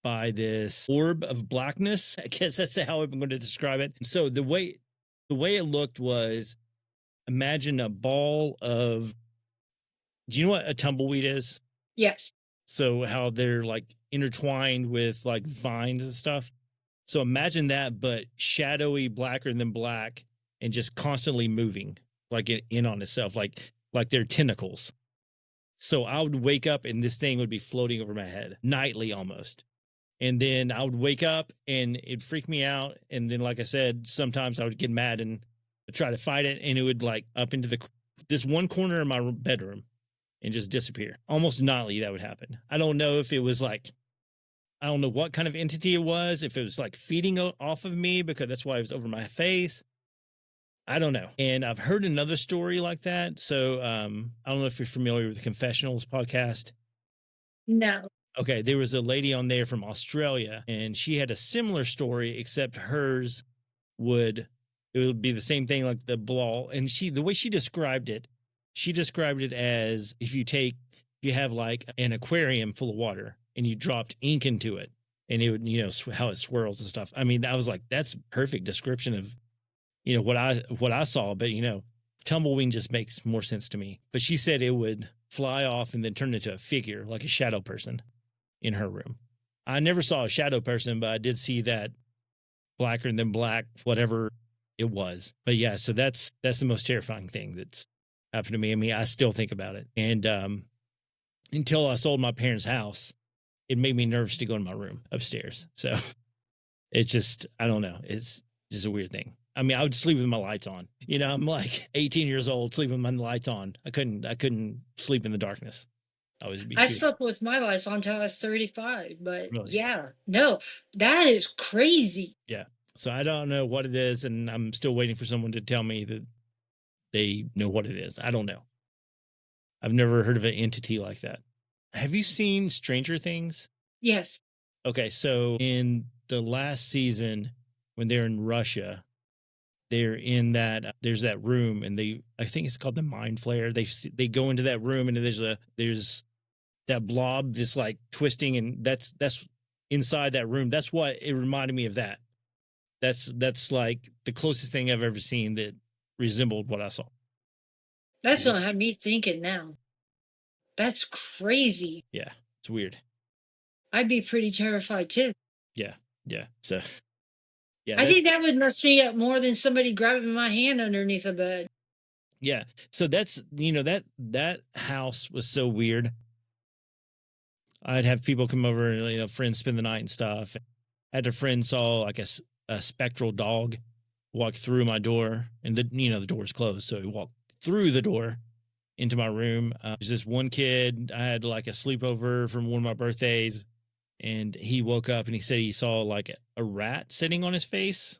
by this orb of blackness. I guess that's how I'm going to describe it. So, the way it looked was, imagine a ball of, do you know what a tumbleweed is? Yes. So how they're like intertwined with like vines and stuff. So imagine that, but shadowy, blacker than black, and just constantly moving, like in on itself, like they're tentacles. So I would wake up and this thing would be floating over my head nightly almost. And then I would wake up and it'd freak me out. And then, like I said, sometimes I would get mad and try to fight it, and it would like up into this one corner of my bedroom and just disappear. Almost nightly that would happen. I don't know if it was like, I don't know what kind of entity it was, if it was like feeding off of me because that's why it was over my face. I don't know. And I've heard another story like that. So I don't know if you're familiar with the Confessionals podcast. No. Okay, there was a lady on there from Australia, and she had a similar story, except hers would it would be the same thing like the ball. And the way she described it as if you have like an aquarium full of water and you dropped ink into it, and it would, how it swirls and stuff. I mean, I was like, that's perfect description of, what I saw. But tumbleweed just makes more sense to me. But she said it would fly off and then turn into a figure, like a shadow person in her room. I never saw a shadow person, but I did see that blacker than black, whatever it was. But yeah, so that's the most terrifying thing that's happened to me. I mean, I still think about it. And until I sold my parents' house, it made me nervous to go in my room upstairs. So it's just, I don't know. It's just a weird thing. I mean, I would sleep with my lights on. I'm like 18 years old, sleeping with my lights on. I couldn't sleep in the darkness. I would be I too. slept with my lights on until I was 35, but Really? yeah, no, that is crazy. Yeah. So I don't know what it is, and I'm still waiting for someone to tell me that they know what it is. I don't know. I've never heard of an entity like that. Have you seen Stranger Things? Yes. Okay, so in the last season, when they're in Russia, they're in that there's that room, and I think it's called the Mind Flare. They go into that room, and there's that blob, this like twisting, and that's inside that room. That's what it reminded me of. That's like the closest thing I've ever seen that resembled what I saw. That's what had me thinking now. That's crazy. Yeah, it's weird. I'd be pretty terrified too. Yeah, yeah. So yeah, I think that would mess me up more than somebody grabbing my hand underneath a bed. yeah. So that's that house was so weird. I'd have people come over and friends spend the night and stuff. I had a friend saw like a spectral dog walk through my door, and the door's closed, so he walked through the door into my room. There's this one kid, I had like a sleepover from one of my birthdays, and he woke up and he said he saw like a rat sitting on his face.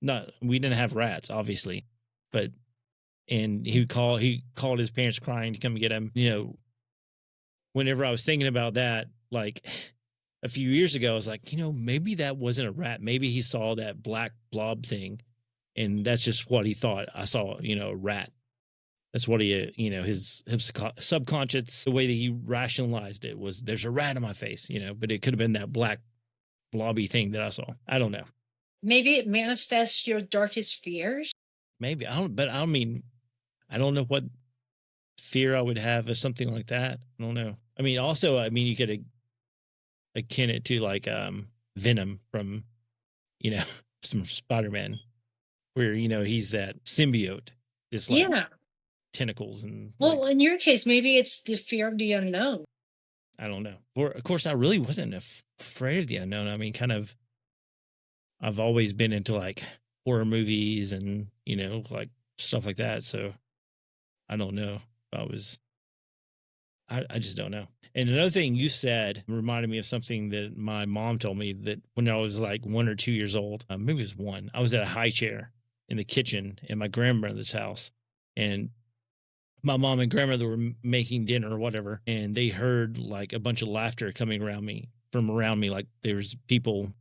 Not, we didn't have rats, obviously, but and he called his parents crying to come get him. Whenever I was thinking about that, like a few years ago, I was like, maybe that wasn't a rat. Maybe he saw that black blob thing, and that's just what he thought. I saw, a rat. That's what his subconscious, the way that he rationalized it was, there's a rat in my face, but it could have been that black blobby thing that I saw. I don't know. Maybe it manifests your darkest fears. Maybe I don't, but I mean, I don't know what fear I would have of something like that. I don't know. I mean, also, you could akin it to like Venom from, some Spider-Man, where he's that symbiote, just like Yeah. tentacles and Well, in your case, maybe it's the fear of the unknown. I don't know. Or of course, I really wasn't afraid of the unknown. I mean, kind of, I've always been into like horror movies and like stuff like that. So I don't know. I just don't know. And another thing you said reminded me of something that my mom told me, that when I was like 1 or 2 years old, maybe it was one, I was at a high chair in the kitchen in my grandmother's house, and my mom and grandmother were making dinner or whatever, and they heard like a bunch of laughter coming around me, from around me, like there was people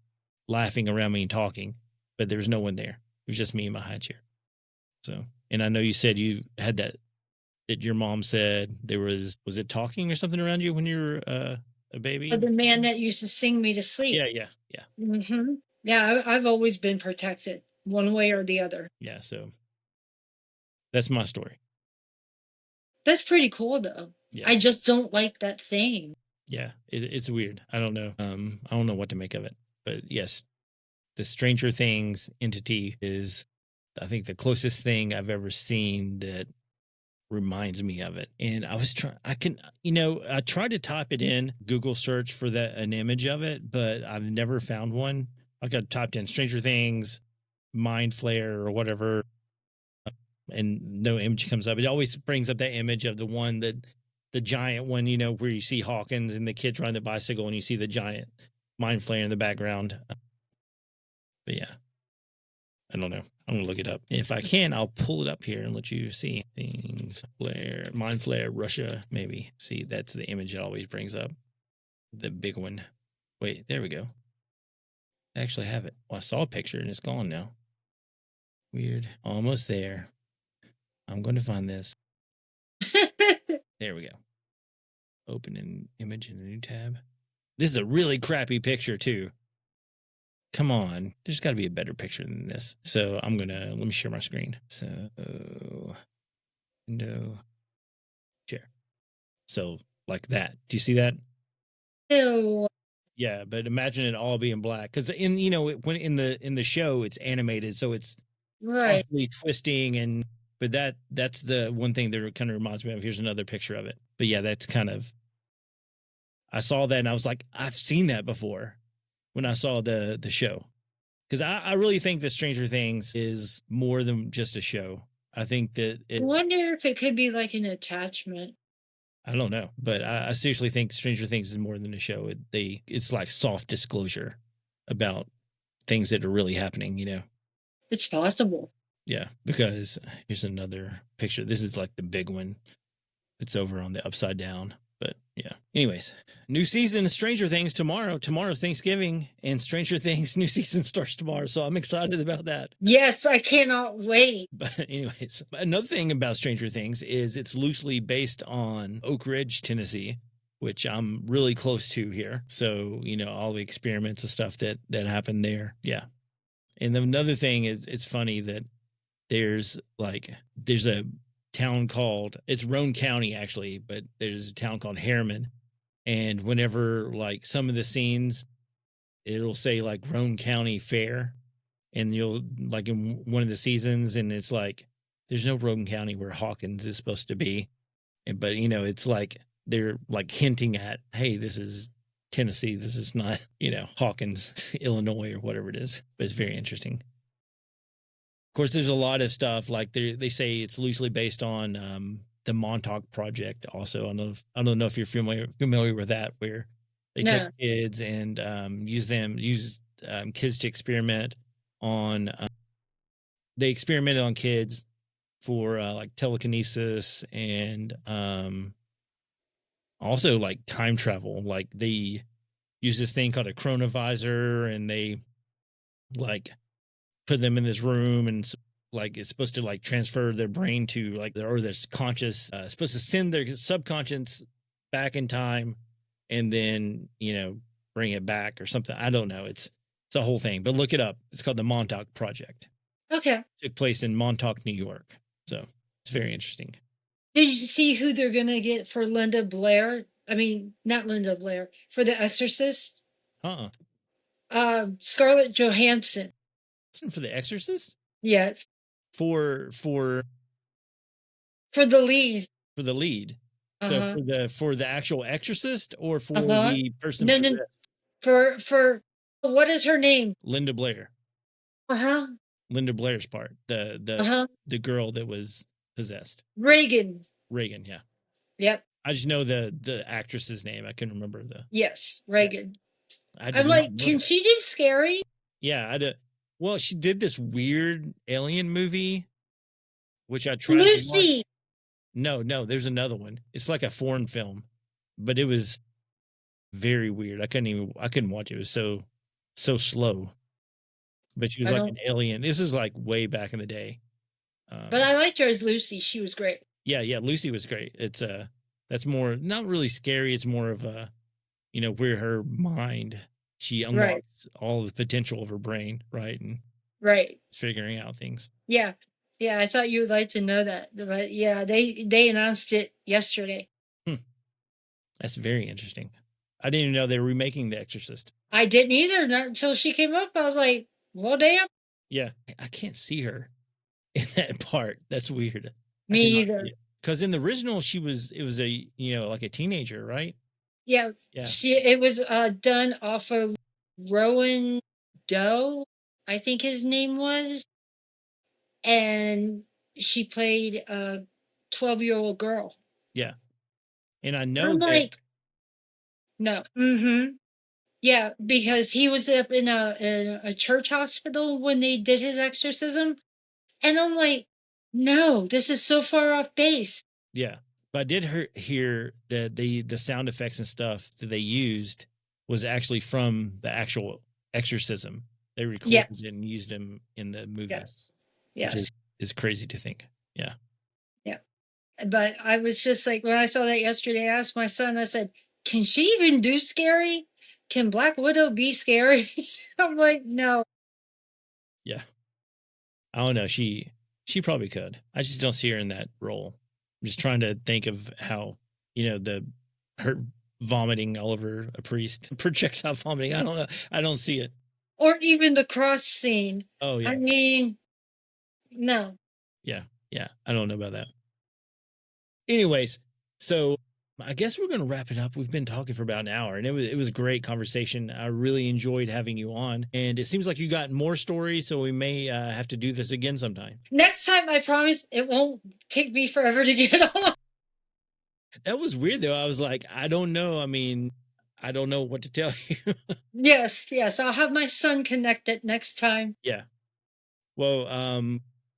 laughing around me and talking, but there was no one there. It was just me in my high chair. So, and I know you said you had that your mom said there was it talking or something around you when you were a baby? The man that used to sing me to sleep. Yeah. Yeah, I've always been protected one way or the other. Yeah, so that's my story. That's pretty cool though. Yeah. I just don't like that thing. Yeah, it's weird. I don't know. I don't know what to make of it. But yes, the Stranger Things entity is, I think, the closest thing I've ever seen that reminds me of it. And I was trying, I tried to type it in Google search for an image of it, but I've never found one. Like I typed in Stranger Things, Mind Flare or whatever, and no image comes up. It always brings up that image of the one that the giant one, where you see Hawkins and the kids riding the bicycle and you see the giant Mind Flare in the background. But yeah, I don't know. I'm gonna look it up. If I can, I'll pull it up here and let you see things. Flare, Mind Flare, Russia, maybe. See, that's the image it always brings up. The big one. Wait, there we go. I actually have it. Well, I saw a picture and it's gone now. Weird. Almost there. I'm going to find this. There we go. Open an image in a new tab. This is a really crappy picture too. Come on, there's got to be a better picture than this. So let me share my screen. So window, share. So like that. Do you see that? Ew. Yeah, but imagine it all being black, because when in the show it's animated, so it's Right. constantly twisting, but that's the one thing that kind of reminds me of. Here's another picture of it. But yeah, that's kind of, I saw that and I was like, I've seen that before when I saw the show. Because I really think that Stranger Things is more than just a show. I think that I wonder if it could be like an attachment. I don't know, but I seriously think Stranger Things is more than a show. It's like soft disclosure about things that are really happening, It's possible. Yeah, because here's another picture. This is like the big one. It's over on the upside down. But yeah. Anyways, new season of Stranger Things tomorrow. Tomorrow's Thanksgiving, and Stranger Things new season starts tomorrow. So I'm excited about that. Yes, I cannot wait. But anyways, another thing about Stranger Things is it's loosely based on Oak Ridge, Tennessee, which I'm really close to here. So, all the experiments and stuff that happened there. Yeah. And then another thing is, it's funny that there's a town called, it's Roane County actually, but there's a town called Harriman. And whenever like some of the scenes, it'll say like Roane County Fair, and you'll like in one of the seasons, and it's like there's no Roane County where Hawkins is supposed to be, but it's like they're like hinting at, hey, this is Tennessee, this is not Hawkins, Illinois, or whatever it is. But it's very interesting. Of course, there's a lot of stuff like they say it's loosely based on the Montauk Project. Also, I don't know if you're familiar with that, where they take kids and use kids to experiment on. They experimented on kids for like telekinesis and also like time travel. Like they use this thing called a chronovisor, and they like put them in this room, and like it's supposed to like transfer their brain to like their conscious, supposed to send their subconscious back in time, and then bring it back or something. I don't know. It's a whole thing, but look it up. It's called the Montauk Project. Okay. It took place in Montauk, New York. So it's very interesting. Did you see who they're gonna get for Linda Blair? I mean, not Linda Blair, for The Exorcist. Scarlett Johansson. For The Exorcist? Yes. For the lead. For the lead. So for the actual exorcist, or for the person no, for what is her name? Linda Blair. Linda Blair's part, the girl that was possessed. Reagan. Yeah. Yep. I just know the actress's name. I couldn't remember the. Yes, Yeah, Reagan. I did I'm not like, know can that. she do scary? Yeah, I did. Well, she did this weird alien movie, which I tried to watch. Lucy. No, no, there's another one. It's like a foreign film, but it was very weird. I couldn't watch it. It was so slow. But she was I like an don't, alien. This is like way back in the day. but Um, I liked her as Lucy. She was great. yeah, yeah, Lucy was great. It's that's more not really scary. It's more of a where her mind she Right, unlocks all the potential of her brain, right, and right. figuring out things. Yeah, yeah. I thought you would like to know that, but yeah, they announced it yesterday. Hmm, that's very interesting. I didn't even know they were remaking The Exorcist. I didn't either, not until she came up. I was like, well, damn. Yeah, I can't see her in that part. That's weird. I Me cannot see either. it because in the original it was a like a teenager, right? Yeah, Yeah, it was done off of Rowan Doe, I think his name was, and she played a 12-year-old girl. yeah, and I And know I'm that. like, no. Mm-hmm. Yeah, because he was up in a church hospital when they did his exorcism. And I'm like, no, this is so far off base. Yeah, but I did hear that the sound effects and stuff that they used was actually from the actual exorcism. They recorded Yes, it and used them in the movie, yes, which yes. is crazy to think. Yeah, Yeah. But I was just like, when I saw that yesterday, I asked my son, I said, can she even do scary? Can Black Widow be scary? I'm like, no. yeah. I don't know. She probably could. I just don't see her in that role. I'm just trying to think of how the her vomiting all over a priest, projectile vomiting. I don't know. I don't see it. Or even the cross scene. Oh I yeah, mean, no. yeah, yeah. I don't know about that. Anyways, so I guess we're going to wrap it up. We've been talking for about an hour, and it was a great conversation. I really enjoyed having you on, and it seems like you got more stories, so we may have to do this again sometime. Next time, I promise it won't take me forever to get on. That was weird, though. I was like, I don't know. I mean, I don't know what to tell you. Yes, yes. I'll have my son connect it next time. Yeah. Well,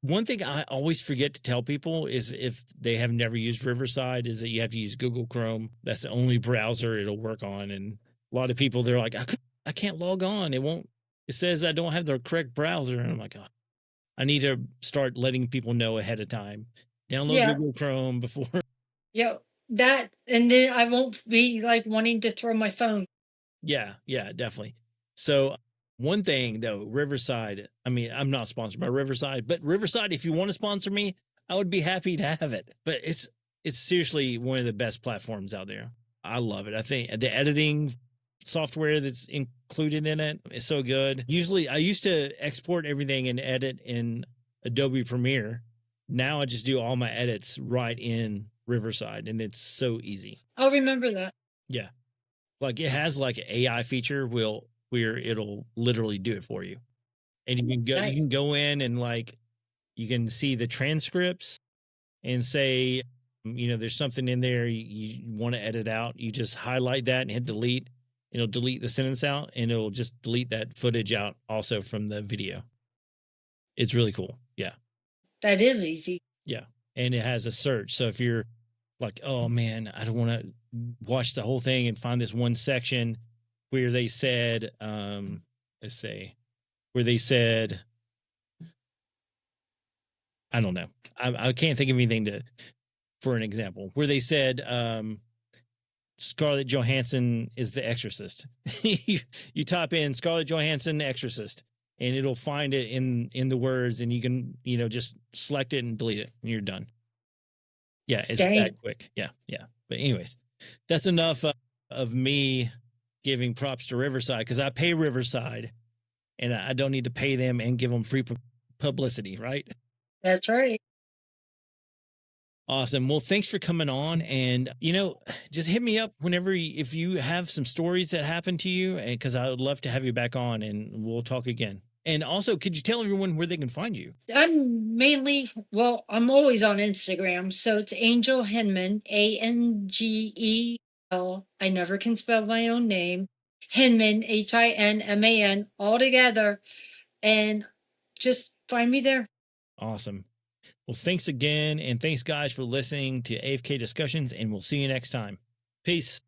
one thing I always forget to tell people is if they have never used Riverside, is that you have to use Google Chrome. That's the only browser it'll work on. And a lot of people, they're like, I can't log on. It won't, it says I don't have the correct browser. And I'm like, oh, I need to start letting people know ahead of time. Download Yeah, Google Chrome before. yeah. That, and then I won't be like wanting to throw my phone. Yeah, yeah, definitely. So one thing though, Riverside, I mean, I'm not sponsored by Riverside, but Riverside, if you want to sponsor me, I would be happy to have it. But it's seriously one of the best platforms out there. I love it. I think the editing software that's included in it is so good. Usually I used to export everything and edit in Adobe Premiere. Now I just do all my edits right in Riverside, and it's so easy. I'll remember that. Yeah. Like it has like an AI feature where it'll literally do it for you. And you Nice. can go in and like you can see the transcripts and say, there's something in there you want to edit out. You just highlight that and hit delete. It'll delete the sentence out and it'll just delete that footage out also from the video. It's really cool. Yeah. That is easy. Yeah. And it has a search. So if you're like, oh man, I don't want to watch the whole thing and find this one section where they said, let's say, where they said, I don't know, I can't think of anything for an example where they said, Scarlett Johansson is the Exorcist. you type in Scarlett Johansson Exorcist, and it'll find it in the words, and you can just select it and delete it, and you're done. Yeah, it's Dang. that quick. Yeah, yeah. But anyways, that's enough of me giving props to Riverside because I pay Riverside, and I don't need to pay them and give them free publicity, right? That's right. Awesome. Well, thanks for coming on, and just hit me up whenever if you have some stories that happen to you, and because I would love to have you back on, and we'll talk again. And also, could you tell everyone where they can find you? I'm always on Instagram. So it's Angel Hinman, Angel. I never can spell my own name. Hinman, Hinman, all together. And just find me there. Awesome. Well, thanks again. And thanks, guys, for listening to AFK Discussions. And we'll see you next time. Peace.